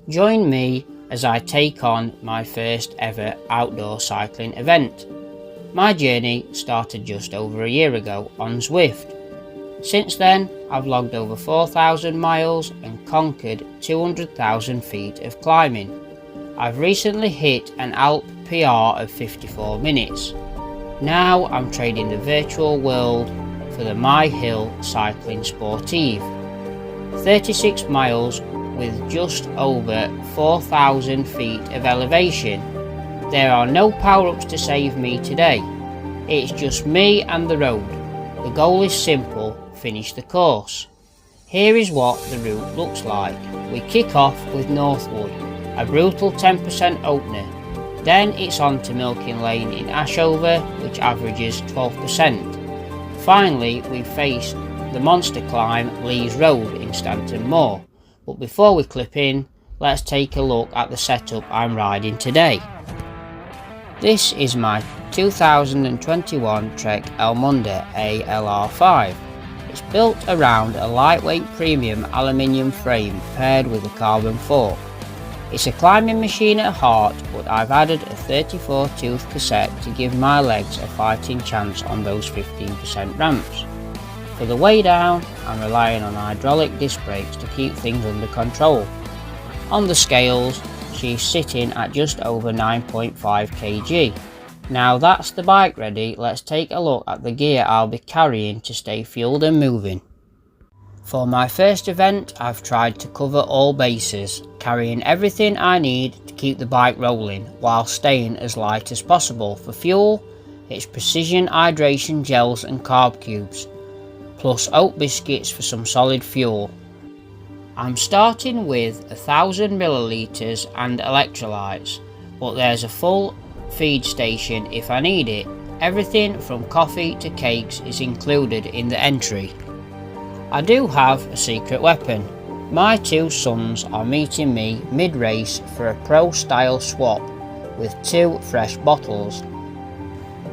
Join me as I take on my first ever outdoor cycling event. My journey started just over a year ago on Zwift. Since then, I've logged over 4,000 miles and conquered 200,000 feet of climbing. I've recently hit an Alpe PR of 54 minutes. Now I'm trading the virtual world for the Myhill cycling Sportive. 36 miles with just over 4,000 feet of elevation. There are no power-ups to save me today. It's just me and the road. The goal is simple, finish the course. Here is what the route looks like. We kick off with Northwood, a brutal 10% opener. Then it's on to Milking Lane in Ashover, which averages 12%. Finally, we face the monster climb Lees Road in Stanton Moor. But before we clip in, let's take a look at the setup I'm riding today. This is my 2021 Trek El Monde ALR5. It's built around a lightweight premium aluminium frame paired with a carbon fork. It's a climbing machine at heart, but I've added a 34 tooth cassette to give my legs a fighting chance on those 15% ramps. For the way down, I'm relying on hydraulic disc brakes to keep things under control. On the scales, she's sitting at just over 9.5 kg. Now that's the bike ready, let's take a look at the gear I'll be carrying to stay fueled and moving. For my first event, I've tried to cover all bases, carrying everything I need to keep the bike rolling while staying as light as possible. For fuel, it's precision hydration gels and carb cubes, plus oat biscuits for some solid fuel. I'm starting with 1,000 millilitres and electrolytes, but there's a full feed station if I need it. Everything from coffee to cakes is included in the entry. I do have a secret weapon. My two sons are meeting me mid-race for a pro style swap with 2 fresh bottles.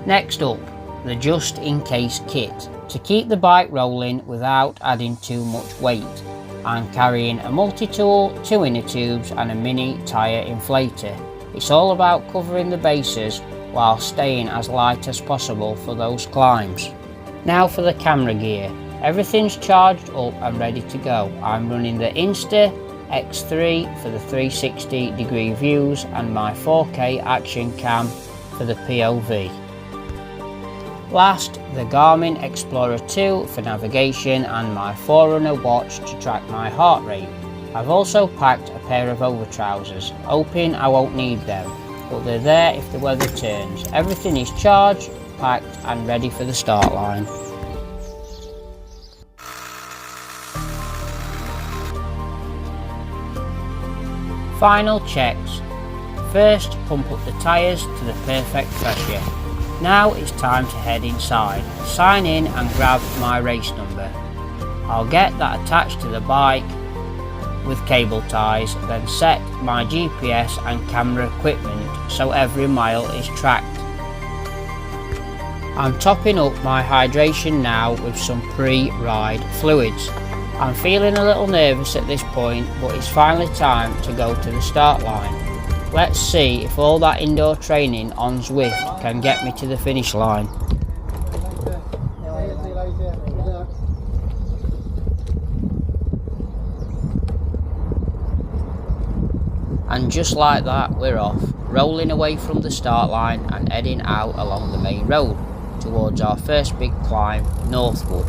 Next up, the just in case kit. To keep the bike rolling without adding too much weight, I'm carrying a multi-tool, 2 inner tubes and a mini tyre inflator. It's all about covering the bases while staying as light as possible for those climbs. Now for the camera gear. Everything's charged up and ready to go. I'm running the Insta X3 for the 360 degree views and my 4K action cam for the POV. Last, the Garmin Explorer 2 for navigation and my Forerunner watch to track my heart rate. I've also packed a pair of over trousers, hoping I won't need them, but they're there if the weather turns. Everything is charged, packed and ready for the start line. Final checks. First, pump up the tyres to the perfect pressure. Now it's time to head inside, sign in and grab my race number. I'll get that attached to the bike with cable ties, then set my GPS and camera equipment so every mile is tracked. I'm topping up my hydration now with some pre-ride fluids. I'm feeling a little nervous at this point, but it's finally time to go to the start line. Let's see if all that indoor training on Zwift can get me to the finish line. And just like that, we're off, rolling away from the start line and heading out along the main road towards our first big climb, Northwood.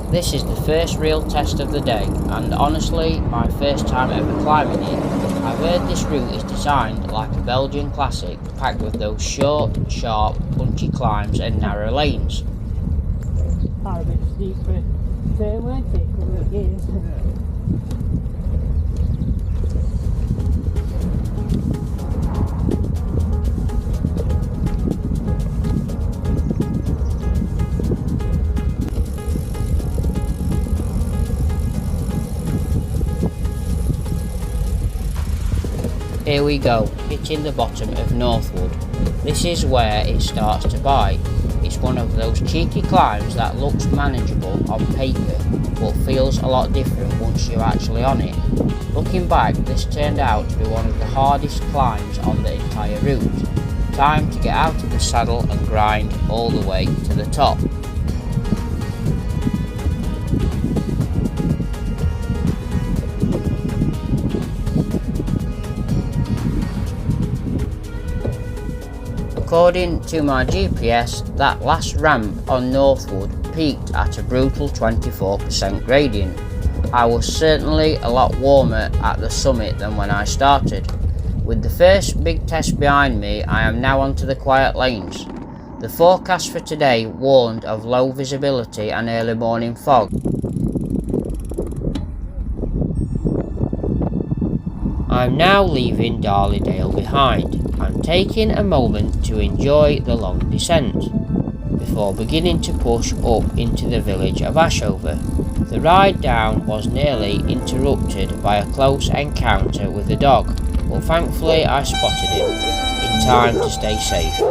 This is the first real test of the day, and honestly, my first time ever climbing it. I've heard this route is designed like a Belgian classic, packed with those short, sharp, punchy climbs and narrow lanes. A bit steep for a turn, weren't it? Couple of gears. Here we go, hitting the bottom of Northwood. This is where it starts to bite. It's one of those cheeky climbs that looks manageable on paper, but feels a lot different once you're actually on it. Looking back, this turned out to be one of the hardest climbs on the entire route. Time to get out of the saddle and grind all the way to the top. According to my GPS, that last ramp on Northwood peaked at a brutal 24% gradient. I was certainly a lot warmer at the summit than when I started. With the first big test behind me, I am now onto the quiet lanes. The forecast for today warned of low visibility and early morning fog. I'm now leaving Darlydale behind. I'm taking a moment to enjoy the long descent, before beginning to push up into the village of Ashover. The ride down was nearly interrupted by a close encounter with a dog, but thankfully I spotted him in time to stay safe.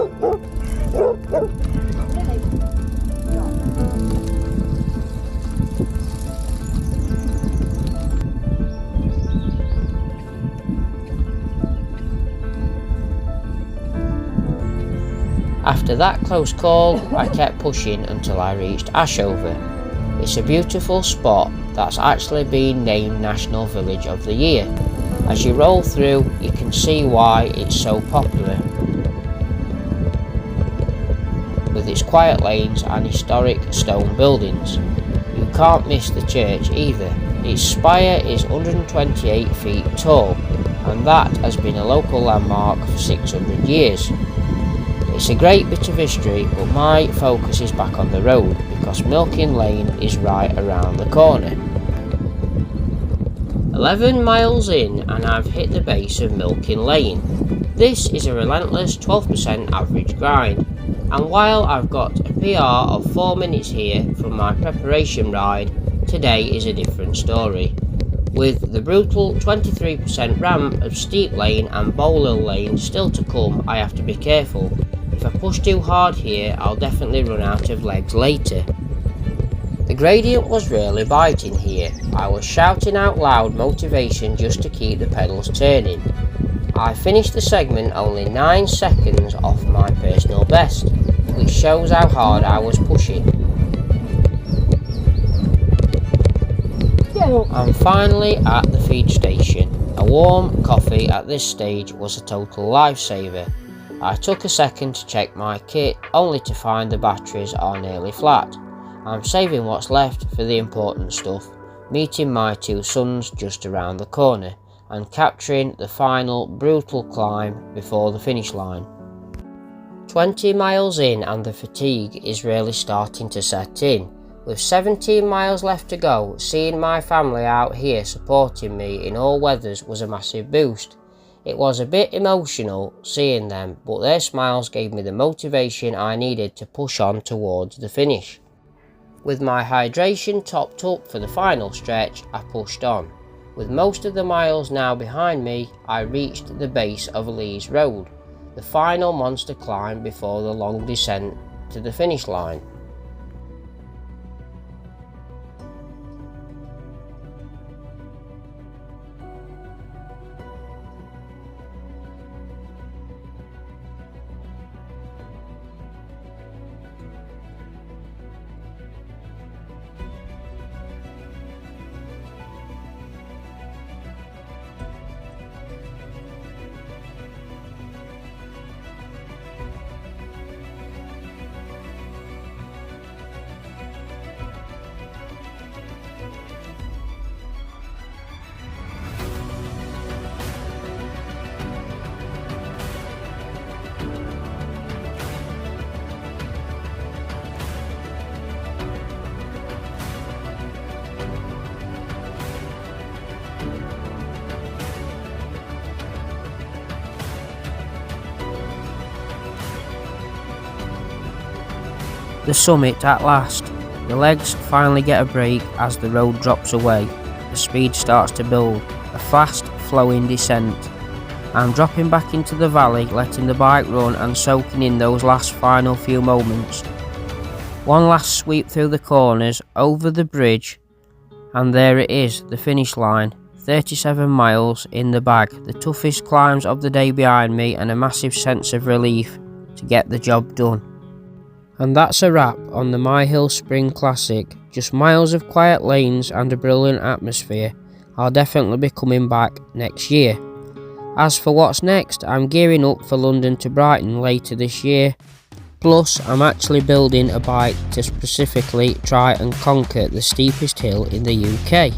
After that close call, I kept pushing until I reached Ashover. It's a beautiful spot that's actually been named National Village of the Year. As you roll through, you can see why it's so popular, with its quiet lanes and historic stone buildings. You can't miss the church either. Its spire is 128 feet tall, and that has been a local landmark for 600 years. It's a great bit of history, but my focus is back on the road because Milking Lane is right around the corner. 11 miles in and I've hit the base of Milking Lane. This is a relentless 12% average grind, and while I've got a PR of 4 minutes here from my preparation ride, today is a different story. With the brutal 23% ramp of Steep Lane and Bowler Lane still to come, I have to be careful. If I push too hard here, I'll definitely run out of legs later. The gradient was really biting here. I was shouting out loud motivation just to keep the pedals turning. I finished the segment only 9 seconds off my personal best, which shows how hard I was pushing. I'm finally at the feed station. A warm coffee at this stage was a total lifesaver. I took a second to check my kit, only to find the batteries are nearly flat. I'm saving what's left for the important stuff, meeting my 2 sons just around the corner, and capturing the final brutal climb before the finish line. 20 miles in and the fatigue is really starting to set in. With 17 miles left to go, seeing my family out here supporting me in all weathers was a massive boost. It was a bit emotional seeing them, but their smiles gave me the motivation I needed to push on towards the finish. With my hydration topped up for the final stretch, I pushed on. With most of the miles now behind me, I reached the base of Lees Road, the final monster climb before the long descent to the finish line. The summit at last. The legs finally get a break as the road drops away. The speed starts to build, a fast flowing descent. I'm dropping back into the valley, letting the bike run and soaking in those last final few moments. One last sweep through the corners, over the bridge, and there it is, the finish line. 37 miles in the bag, the toughest climbs of the day behind me, and a massive sense of relief to get the job done. And that's a wrap on the Myhill Spring Classic. Just miles of quiet lanes and a brilliant atmosphere. I'll definitely be coming back next year. As for what's next, I'm gearing up for London to Brighton later this year. Plus, I'm actually building a bike to specifically try and conquer the steepest hill in the UK.